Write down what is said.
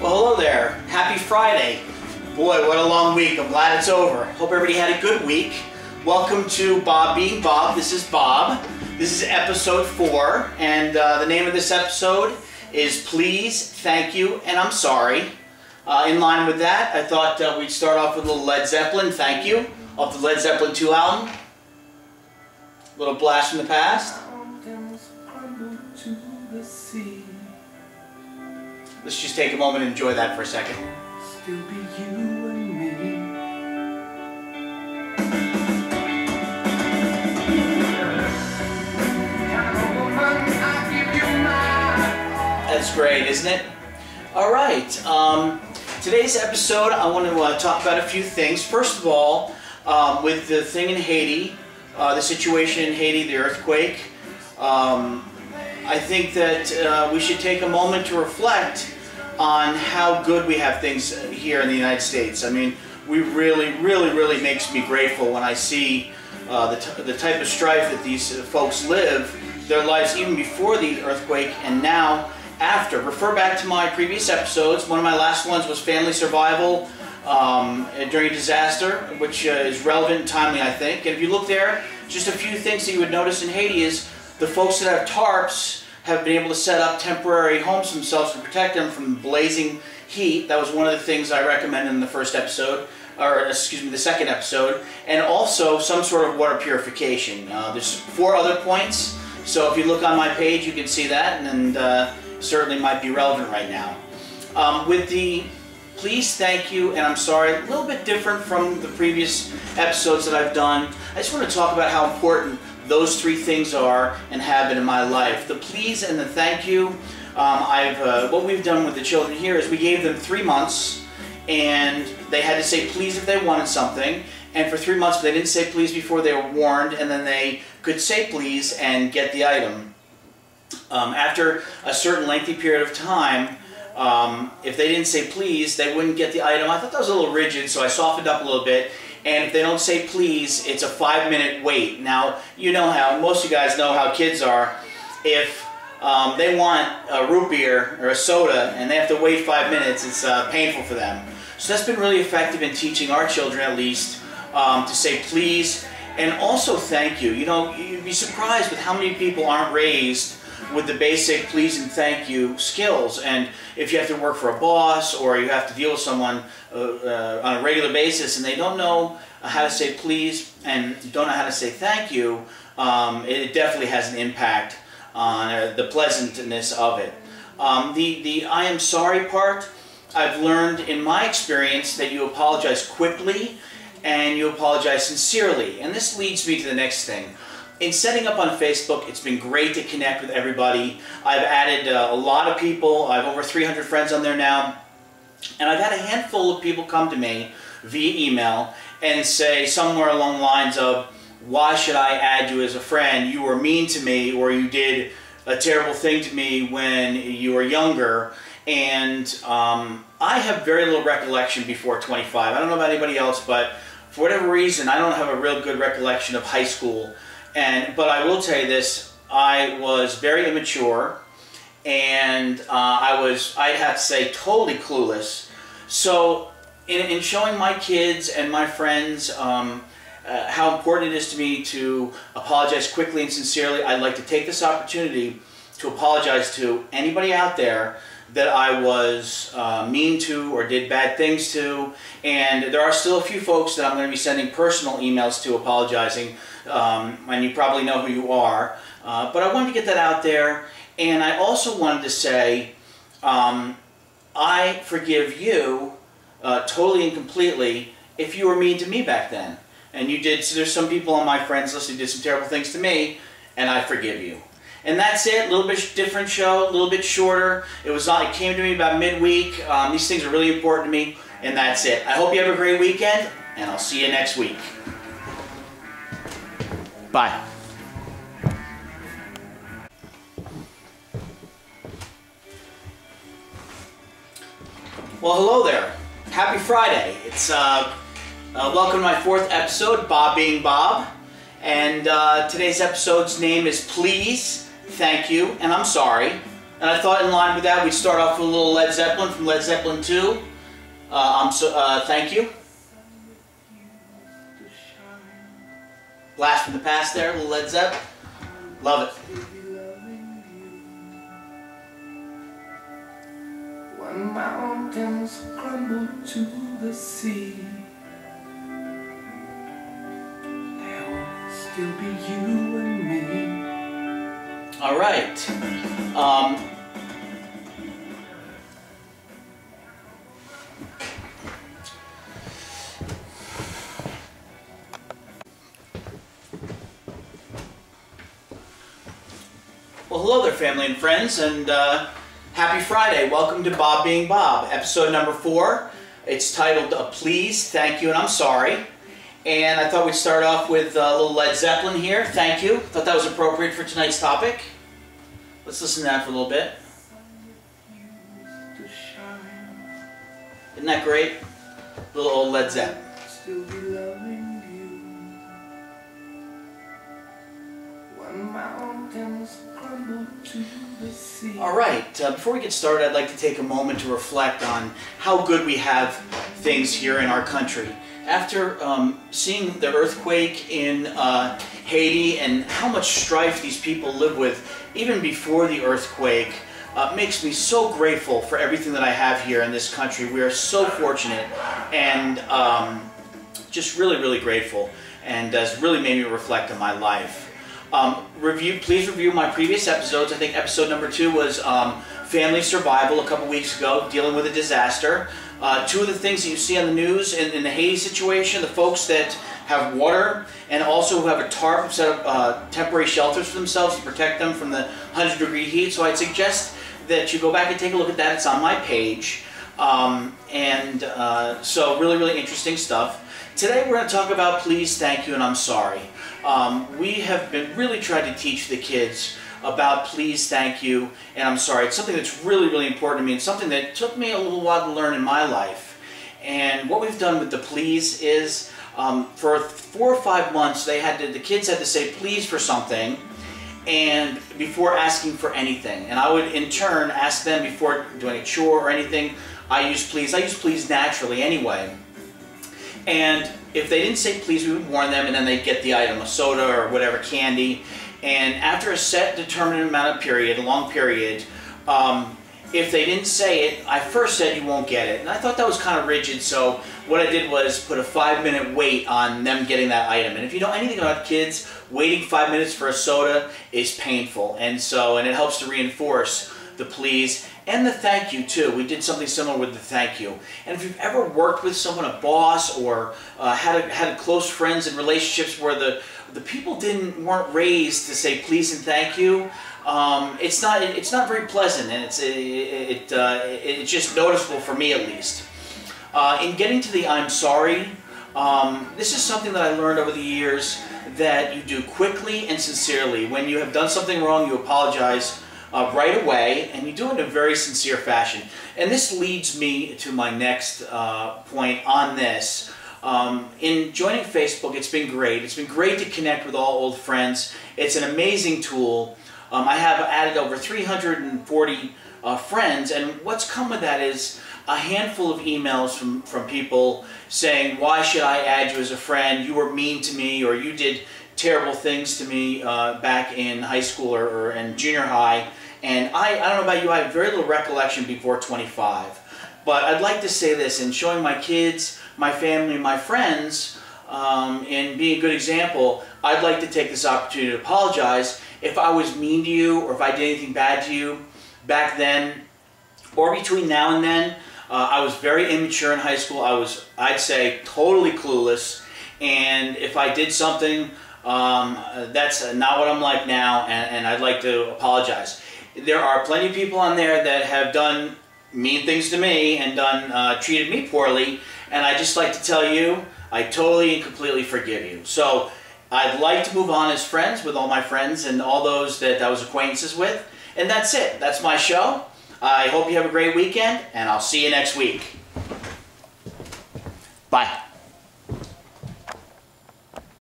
Well, hello there. Happy Friday. Boy, what a long week. I'm glad it's over. Hope everybody had a good week. Welcome to Bob Being Bob. This is Bob. This is episode 4, and the name of this episode is Please, Thank You, and I'm Sorry. In line with that, I thought we'd start off with a little Led Zeppelin, Thank You, off the Led Zeppelin 2 album. A little blast from the past. Let's just take a moment and enjoy that for a second. Still be you and me. That's great, isn't it? All right. Today's episode, I want to talk about a few things. First of all, with the thing in Haiti, the situation in Haiti, the earthquake, I think that we should take a moment to reflect on how good we have things here in the United States. I mean, we really makes me grateful when I see the type of strife that these folks live, their lives even before the earthquake and now after. Refer back to my previous episodes. One of my last ones was family survival during a disaster, which is relevant and timely, I think. And if you look there, just a few things that you would notice in Haiti is the folks that have tarps have been able to set up temporary homes for themselves to protect them from blazing heat. That was one of the things I recommended in the first episode, or excuse me, the second episode. And also some sort of water purification. There's 4 other points, so if you look on my page you can see that, and certainly might be relevant right now. With the Please, Thank You, and I'm Sorry, a little bit different from the previous episodes that I've done. I just want to talk about how important those 3 things are and have been in my life. The please and the thank you, what we've done with the children here is we gave them 3 months, and they had to say please if they wanted something, and for 3 months if they didn't say please before, they were warned, and then they could say please and get the item. After a certain lengthy period of time, if they didn't say please, they wouldn't get the item. I thought that was a little rigid, so I softened up a little bit. And if they don't say please, it's a 5-minute wait. Now, you know how, most of you guys know how kids are. If they want a root beer or a soda and they have to wait 5 minutes, it's painful for them. So that's been really effective in teaching our children, at least, to say please and also thank you. You know, you'd be surprised with how many people aren't raised with the basic please and thank you skills. And if you have to work for a boss or you have to deal with someone on a regular basis and they don't know how to say please and don't know how to say thank you, it definitely has an impact on the pleasantness of it. The I am sorry part, I've learned in my experience that you apologize quickly and you apologize sincerely. And this leads me to the next thing. In setting up on Facebook, it's been great to connect with everybody. I've added a lot of people. I have over 300 friends on there now. And I've had a handful of people come to me via email and say somewhere along the lines of, why should I add you as a friend? You were mean to me, or you did a terrible thing to me when you were younger. And I have very little recollection before 25. I don't know about anybody else, but for whatever reason, I don't have a real good recollection of high school. But I will tell you this, I was very immature, and I'd have to say totally clueless. So in showing my kids and my friends how important it is to me to apologize quickly and sincerely, I'd like to take this opportunity to apologize to anybody out there that I was mean to or did bad things to. And there are still a few folks that I'm going to be sending personal emails to apologizing, and you probably know who you are. But I wanted to get that out there, and I also wanted to say I forgive you totally and completely if you were mean to me back then. And you did, so there's some people on my friends list who did some terrible things to me, and I forgive you. And that's it. A little bit different show, a little bit shorter. It came to me about midweek. These things are really important to me, and that's it. I hope you have a great weekend, and I'll see you next week. Bye. Well, hello there. Happy Friday. It's welcome to my 4th episode, Bob Being Bob. And today's episode's name is Please, Thank You, and I'm Sorry. And I thought in line with that, we'd start off with a little Led Zeppelin from Led Zeppelin 2. Thank You. Blast from the past there, a little Led Zeppelin. Love it. When mountains crumble to the sea, there will still be you and me. All right. Well, hello there, family and friends, and happy Friday. Welcome to Bob Being Bob, episode number 4. It's titled Please, Thank You, and I'm Sorry. And I thought we'd start off with a little Led Zeppelin here. Thank you. Thought that was appropriate for tonight's topic. Let's listen to that for a little bit. Isn't that great? Little old Led Zeppelin. Still be loving you. When mountains crumble to the sea. All right, before we get started, I'd like to take a moment to reflect on how good we have things here in our country. After seeing the earthquake in Haiti and how much strife these people live with, even before the earthquake, makes me so grateful for everything that I have here in this country. We are so fortunate and just really, really grateful, and has really made me reflect on my life. Please review my previous episodes. I think episode number 2 was family survival a couple weeks ago, dealing with a disaster. 2 of the things that you see on the news in the Haiti situation, the folks that have water and also who have a tarp, set up temporary shelters for themselves to protect them from the 100-degree heat. So I'd suggest that you go back and take a look at that. It's on my page. So really, really interesting stuff. Today we're going to talk about Please, Thank You, and I'm Sorry. We have been really trying to teach the kids about please, thank you, and I'm sorry. It's something that's really, really important to me. It's something that took me a little while to learn in my life. And what we've done with the please is, for 4 or 5 months, the kids had to say please for something, and before asking for anything. And I would, in turn, ask them before doing a chore or anything. I use please naturally anyway. And if they didn't say please, we would warn them, and then they'd get the item, a soda or whatever, candy. And after a set determined amount of period, a long period, if they didn't say it, I first said you won't get it. And I thought that was kind of rigid, so what I did was put a 5-minute wait on them getting that item. And if you know anything about kids, waiting 5 minutes for a soda is painful. And it helps to reinforce the please and the thank you too. We did something similar with the thank you. And if you've ever worked with someone, a boss, or had close friends and relationships where the people weren't raised to say please and thank you, it's not very pleasant, and it's just noticeable for me at least. In getting to the I'm sorry, this is something that I learned over the years, that you do quickly and sincerely. When you have done something wrong, you apologize right away, and you do it in a very sincere fashion. And this leads me to my next point on this. In joining Facebook, it's been great. It's been great to connect with all old friends. It's an amazing tool. I have added over 340 friends, and what's come with that is a handful of emails from people saying, why should I add you as a friend? You were mean to me, or you did terrible things to me back in high school or in junior high. And I don't know about you, I have very little recollection before 25. But I'd like to say this, in showing my kids, my family, my friends, and being a good example, I'd like to take this opportunity to apologize if I was mean to you, or if I did anything bad to you back then, or between now and then. I was very immature in high school. I'd say, totally clueless. And if I did something, that's not what I'm like now, and I'd like to apologize. There are plenty of people on there that have done mean things to me and treated me poorly, and I'd just like to tell you, I totally and completely forgive you. So I'd like to move on as friends with all my friends and all those that I was acquaintances with, and that's it. That's my show. I hope you have a great weekend, and I'll see you next week. Bye.